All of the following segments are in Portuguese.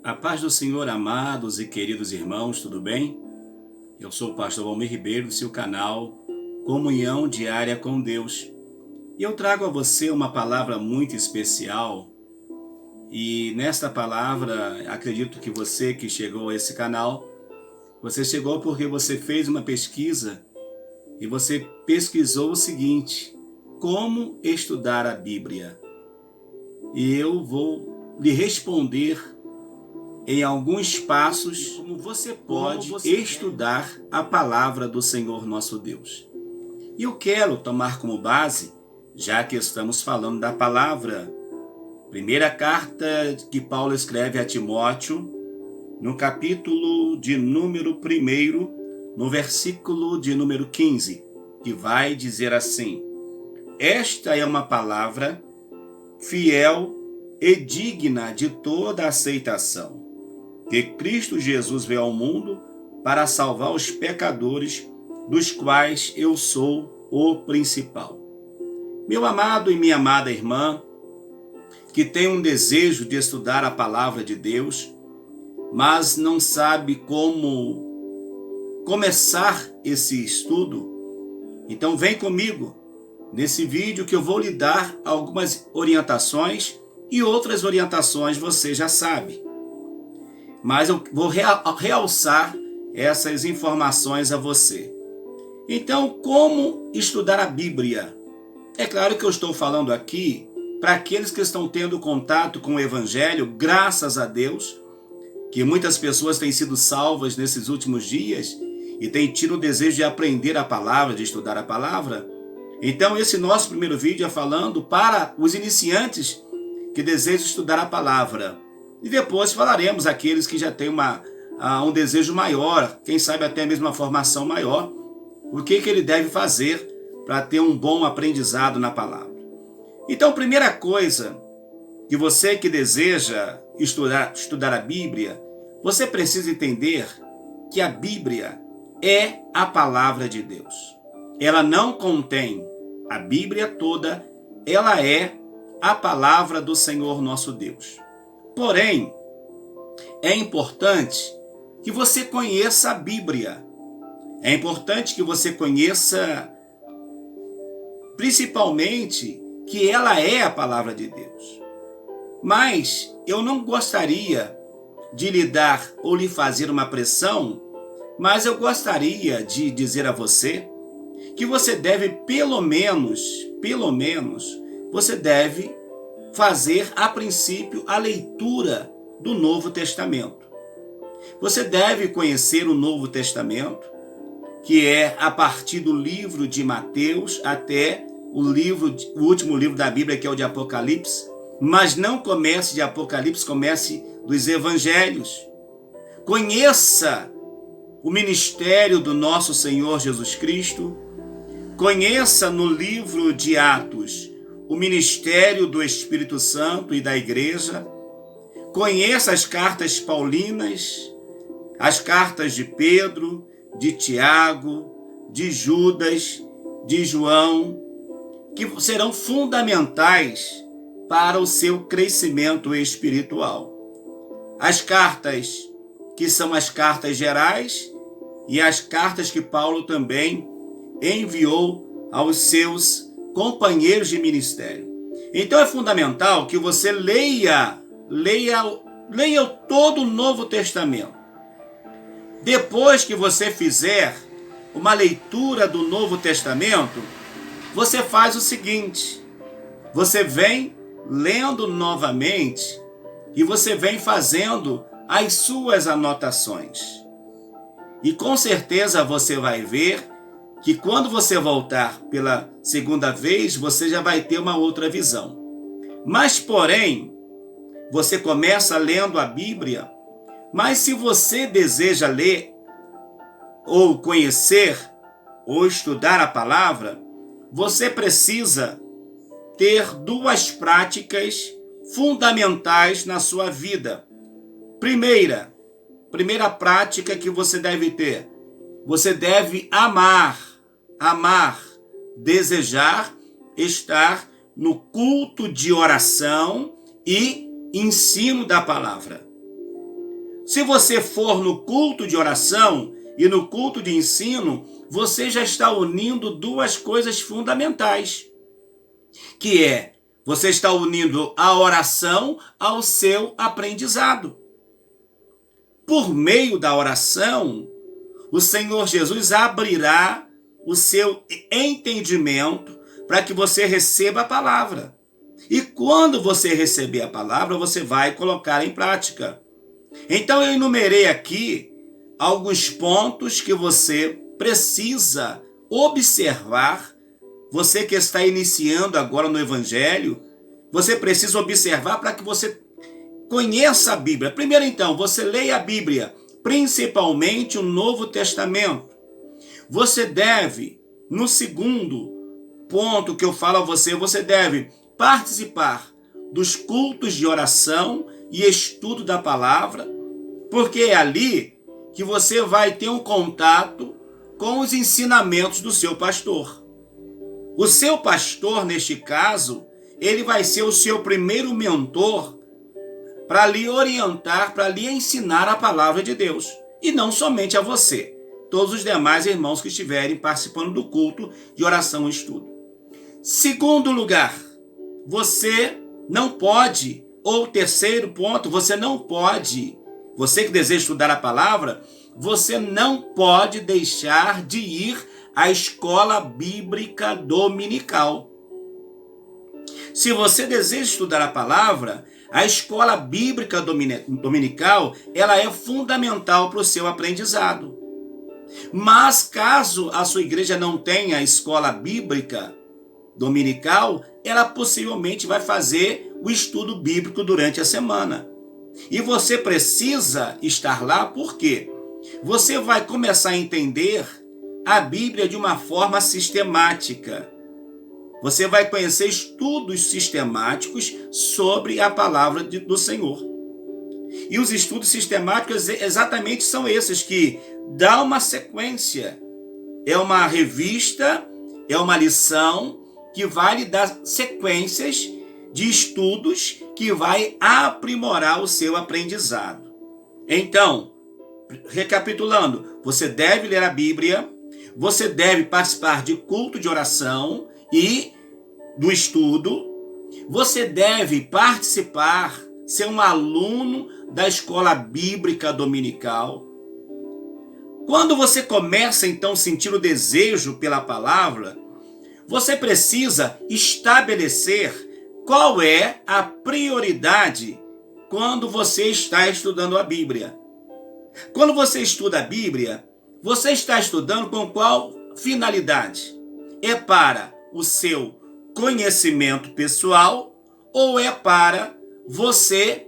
A paz do Senhor, amados e queridos irmãos, tudo bem? Eu sou o pastor Valmir Ribeiro do seu canal Comunhão Diária com Deus. E eu trago a você uma palavra muito especial. E nesta palavra, acredito que você que chegou a esse canal, você chegou porque você fez uma pesquisa e você pesquisou o seguinte: como estudar a Bíblia? E eu vou lhe responder em alguns passos como você pode estudar a palavra do Senhor nosso Deus. E eu quero tomar como base, já que estamos falando da palavra, primeira carta que Paulo escreve a Timóteo, no capítulo de número 1, no versículo de número 15, que vai dizer assim: esta é uma palavra fiel e digna de toda aceitação, que Cristo Jesus veio ao mundo para salvar os pecadores, dos quais eu sou o principal. Meu amado e minha amada irmã, que tem um desejo de estudar a palavra de Deus, mas não sabe como começar esse estudo, então vem comigo nesse vídeo que eu vou lhe dar algumas orientações, e outras orientações você já sabe. Mas eu vou realçar essas informações a você. Então, como estudar a Bíblia? É claro que eu estou falando aqui para aqueles que estão tendo contato com o Evangelho, graças a Deus, que muitas pessoas têm sido salvas nesses últimos dias e têm tido o desejo de aprender a palavra, de estudar a palavra. Então, esse nosso primeiro vídeo é falando para os iniciantes que desejam estudar a palavra. E depois falaremos aqueles que já têm um desejo maior, quem sabe até mesmo uma formação maior, o que ele deve fazer para ter um bom aprendizado na palavra. Então, primeira coisa, que você que deseja estudar a Bíblia, você precisa entender que a Bíblia é a palavra de Deus. Ela não contém a Bíblia toda, ela é a palavra do Senhor nosso Deus. Porém, é importante que você conheça a Bíblia. É importante que você conheça, principalmente, que ela é a palavra de Deus. Mas eu não gostaria de lhe dar ou lhe fazer uma pressão, mas eu gostaria de dizer a você que você deve, pelo menos, você deve fazer, a princípio, a leitura do Novo Testamento. Você deve conhecer o Novo Testamento, que é a partir do livro de Mateus até o último livro da Bíblia, que é o de Apocalipse. Mas não comece de Apocalipse, comece dos Evangelhos. Conheça o ministério do nosso Senhor Jesus Cristo. Conheça no livro de Atos o ministério do Espírito Santo e da Igreja. Conheça as cartas paulinas, as cartas de Pedro, de Tiago, de Judas, de João, que serão fundamentais para o seu crescimento espiritual. As cartas que são as cartas gerais e as cartas que Paulo também enviou aos seus companheiros de ministério. Então é fundamental que você leia todo o Novo Testamento. Depois que você fizer uma leitura do Novo Testamento, você faz o seguinte: você vem lendo novamente e você vem fazendo as suas anotações. E com certeza você vai ver que quando você voltar pela segunda vez, você já vai ter uma outra visão. Mas, porém, você começa lendo a Bíblia, mas se você deseja ler, ou conhecer, ou estudar a palavra, você precisa ter duas práticas fundamentais na sua vida. Primeira prática que você deve ter: você deve amar, desejar estar no culto de oração e ensino da palavra. Se você for no culto de oração e no culto de ensino, você já está unindo duas coisas fundamentais, que é, você está unindo a oração ao seu aprendizado. Por meio da oração, o Senhor Jesus abrirá o seu entendimento para que você receba a palavra. E quando você receber a palavra, você vai colocar em prática. Então eu enumerei aqui alguns pontos que você precisa observar. Você que está iniciando agora no Evangelho, você precisa observar para que você conheça a Bíblia. Primeiro então, você leia a Bíblia, principalmente o Novo Testamento. Você deve, no segundo ponto que eu falo a você, você deve participar dos cultos de oração e estudo da palavra, porque é ali que você vai ter um contato com os ensinamentos do seu pastor. O seu pastor, neste caso, ele vai ser o seu primeiro mentor para lhe orientar, para lhe ensinar a palavra de Deus. E não somente a você, todos os demais irmãos que estiverem participando do culto de oração e estudo. Segundo lugar, você não pode, ou terceiro ponto, você não pode, você que deseja estudar a palavra, você não pode deixar de ir à escola bíblica dominical. Se você deseja estudar a palavra, a escola bíblica dominical, ela é fundamental para o seu aprendizado. Mas caso a sua igreja não tenha a escola bíblica dominical, ela possivelmente vai fazer o estudo bíblico durante a semana. E você precisa estar lá porque você vai começar a entender a Bíblia de uma forma sistemática. Você vai conhecer estudos sistemáticos sobre a palavra do Senhor. E os estudos sistemáticos exatamente são esses que dão uma sequência. É uma revista, é uma lição que vai lhe dar sequências de estudos que vai aprimorar o seu aprendizado. Então, recapitulando, você deve ler a Bíblia, você deve participar de culto de oração e do estudo, você deve participar, ser um aluno da escola bíblica dominical. Quando você começa então a sentir o desejo pela palavra, você precisa estabelecer qual é a prioridade quando você está estudando a Bíblia. Quando você estuda a Bíblia, você está estudando com qual finalidade? É para o seu conhecimento pessoal ou é para você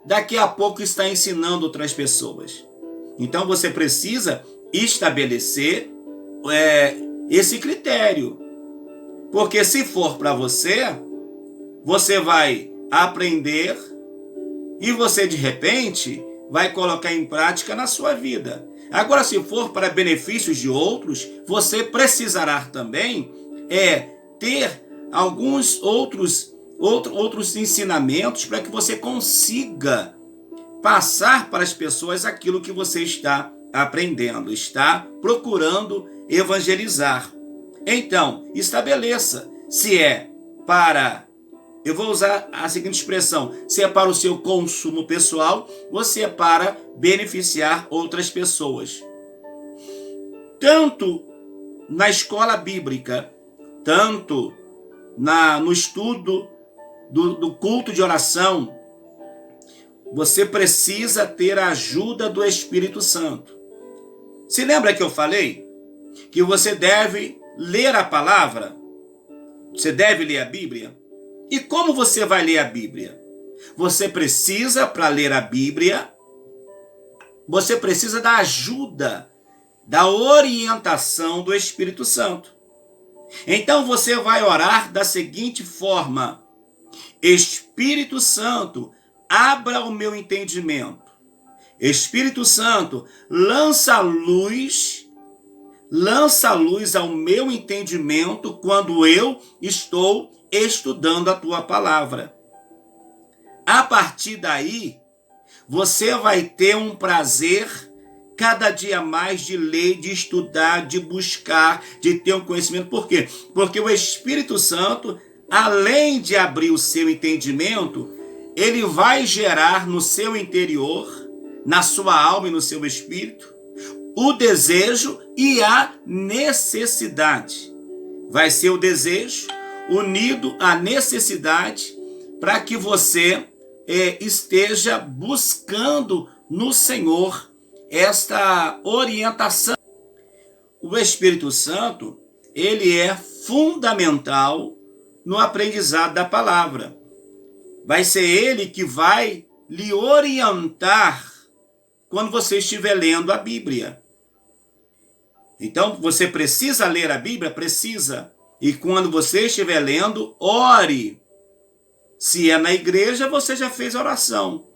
daqui a pouco estar ensinando outras pessoas? Então você precisa estabelecer esse critério. Porque se for para você, você vai aprender e você de repente vai colocar em prática na sua vida. Agora, se for para benefícios de outros, você precisará também ter alguns outros ensinamentos para que você consiga passar para as pessoas aquilo que você está aprendendo, está procurando evangelizar. Então, estabeleça se é para, eu vou usar a seguinte expressão, se é para o seu consumo pessoal ou se é para beneficiar outras pessoas. Tanto na escola bíblica, tanto no estudo do culto de oração, você precisa ter a ajuda do Espírito Santo. Se lembra que eu falei que você deve ler a palavra? Você deve ler a Bíblia? E como você vai ler a Bíblia? Você precisa, para ler a Bíblia, você precisa da ajuda, da orientação do Espírito Santo. Então você vai orar da seguinte forma: Espírito Santo, abra o meu entendimento. Espírito Santo, lança luz ao meu entendimento quando eu estou estudando a tua palavra. A partir daí, você vai ter um prazer cada dia mais de ler, de estudar, de buscar, de ter um conhecimento. Por quê? Porque o Espírito Santo, além de abrir o seu entendimento, ele vai gerar no seu interior, na sua alma e no seu espírito, o desejo e a necessidade. Vai ser o desejo unido à necessidade para que você esteja buscando no Senhor esta orientação. O Espírito Santo, ele é fundamental no aprendizado da palavra. Vai ser ele que vai lhe orientar quando você estiver lendo a Bíblia. Então, você precisa ler a Bíblia? Precisa. E quando você estiver lendo, ore. Se é na igreja, você já fez oração.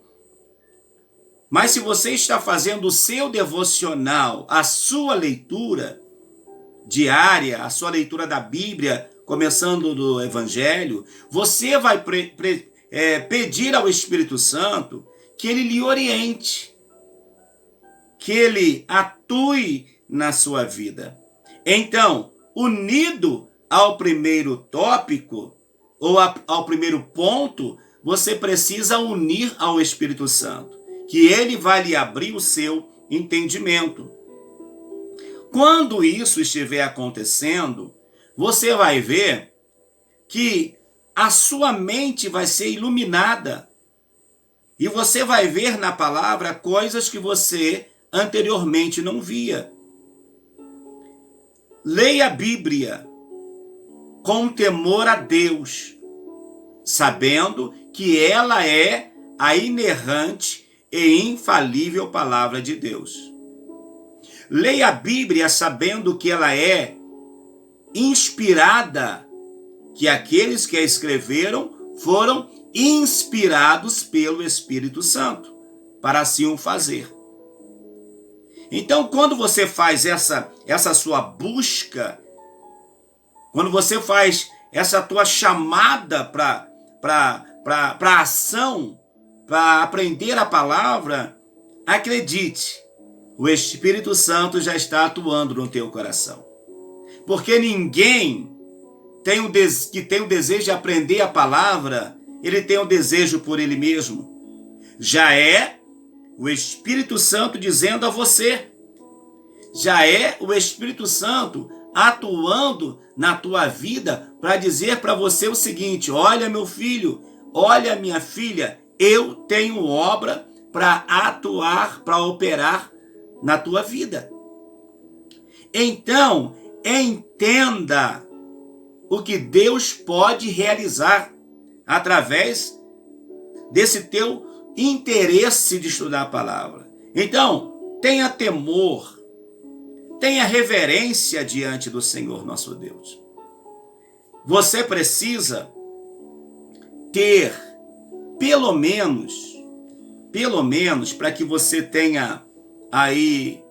Mas se você está fazendo o seu devocional, a sua leitura diária, a sua leitura da Bíblia, começando do Evangelho, você vai pedir ao Espírito Santo que ele lhe oriente, que ele atue na sua vida. Então, unido ao primeiro tópico, ou ao primeiro ponto, você precisa unir ao Espírito Santo, que ele vai lhe abrir o seu entendimento. Quando isso estiver acontecendo, você vai ver que a sua mente vai ser iluminada e você vai ver na palavra coisas que você anteriormente não via. Leia a Bíblia com temor a Deus, sabendo que ela é a inerrante e infalível palavra de Deus. Leia a Bíblia sabendo que ela é inspirada, que aqueles que a escreveram foram inspirados pelo Espírito Santo, para assim o fazer. Então, quando você faz essa sua busca, quando você faz essa tua chamada para ação, para aprender a palavra, acredite, o Espírito Santo já está atuando no teu coração. Porque ninguém que tem o desejo de aprender a palavra, ele tem o desejo por ele mesmo. Já é o Espírito Santo dizendo a você. Já é o Espírito Santo atuando na tua vida para dizer para você o seguinte: olha, meu filho, olha, minha filha, eu tenho obra para atuar, para operar na tua vida. Então, entenda o que Deus pode realizar através desse teu interesse de estudar a palavra. Então, tenha temor, tenha reverência diante do Senhor nosso Deus. Você precisa ter, pelo menos, para que você tenha aí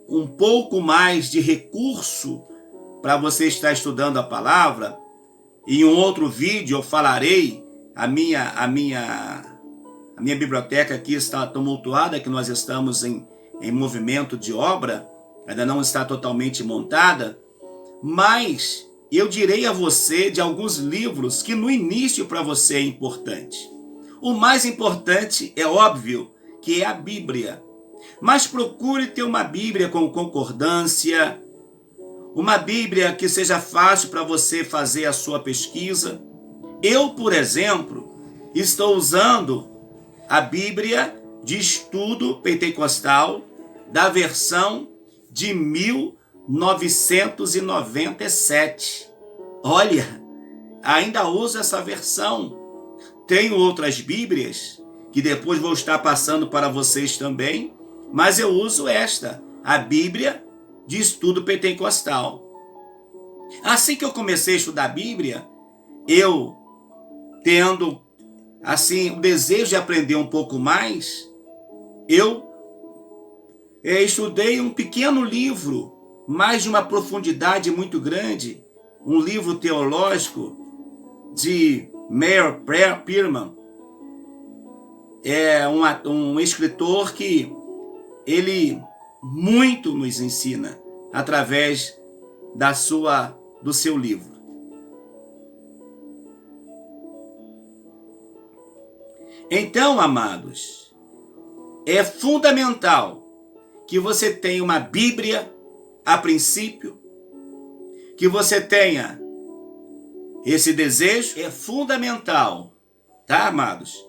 um pouco mais de recurso para você estar estudando a palavra. Em um outro vídeo eu falarei, a minha biblioteca aqui está tumultuada, que nós estamos em movimento de obra, ainda não está totalmente montada, mas eu direi a você de alguns livros que no início para você é importante. O mais importante é óbvio que é a Bíblia, mas procure ter uma Bíblia com concordância, uma Bíblia que seja fácil para você fazer a sua pesquisa. Eu, por exemplo, estou usando a Bíblia de Estudo Pentecostal da versão de 1997. Olha, ainda uso essa versão. Tenho outras Bíblias que depois vou estar passando para vocês também, mas eu uso esta, a Bíblia de Estudo Pentecostal. Assim que eu comecei a estudar a Bíblia, eu tendo assim o desejo de aprender um pouco mais, eu estudei um pequeno livro, mas de uma profundidade muito grande, um livro teológico de Meyer Pearman, é um escritor que ele muito nos ensina através do seu livro. Então, amados, é fundamental que você tenha uma Bíblia a princípio, que você tenha esse desejo. É fundamental, tá, amados?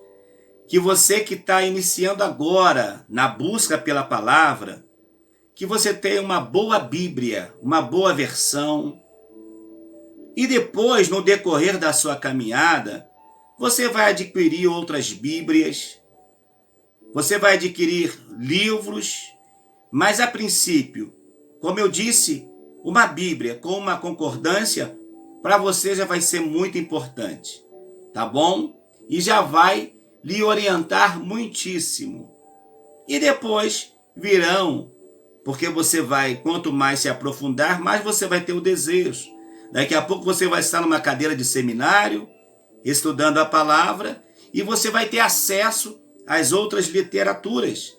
Que você que está iniciando agora na busca pela palavra, que você tenha uma boa Bíblia, uma boa versão. E depois, no decorrer da sua caminhada, você vai adquirir outras Bíblias, você vai adquirir livros, mas a princípio, como eu disse, uma Bíblia com uma concordância, para você já vai ser muito importante, tá bom? E já vai lhe orientar muitíssimo. E depois virão, porque você vai, quanto mais se aprofundar, mais você vai ter o desejo. Daqui a pouco você vai estar numa cadeira de seminário, estudando a palavra, e você vai ter acesso às outras literaturas.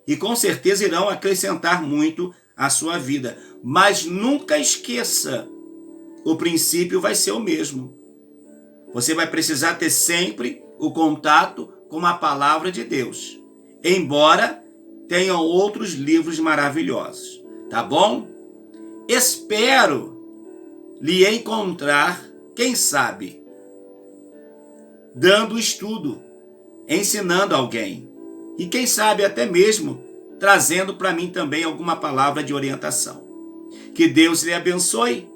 E com certeza irão acrescentar muito à sua vida. Mas nunca esqueça, o princípio vai ser o mesmo. Você vai precisar ter sempre o contato com a palavra de Deus. Embora tenham outros livros maravilhosos. Tá bom? Espero lhe encontrar, quem sabe, dando estudo, ensinando alguém. E quem sabe até mesmo trazendo para mim também alguma palavra de orientação. Que Deus lhe abençoe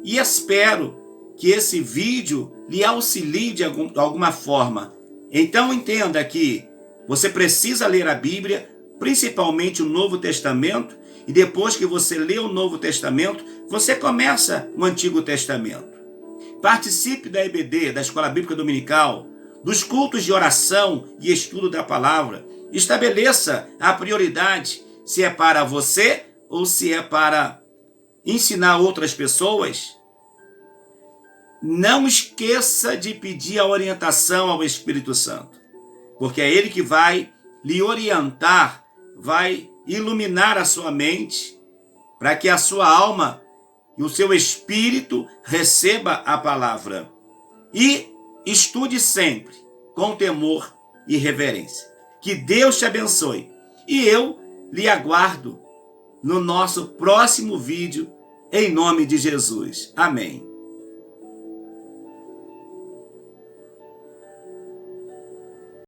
e espero que esse vídeo lhe auxilie de alguma forma. Então entenda que você precisa ler a Bíblia, principalmente o Novo Testamento, e depois que você lê o Novo Testamento, você começa o Antigo Testamento. Participe da EBD, da Escola Bíblica Dominical, dos cultos de oração e estudo da palavra. Estabeleça a prioridade, se é para você ou se é para ensinar outras pessoas. Não esqueça de pedir a orientação ao Espírito Santo, porque é Ele que vai lhe orientar, vai iluminar a sua mente, para que a sua alma e o seu espírito receba a palavra. E estude sempre com temor e reverência. Que Deus te abençoe. E eu lhe aguardo no nosso próximo vídeo, em nome de Jesus. Amém.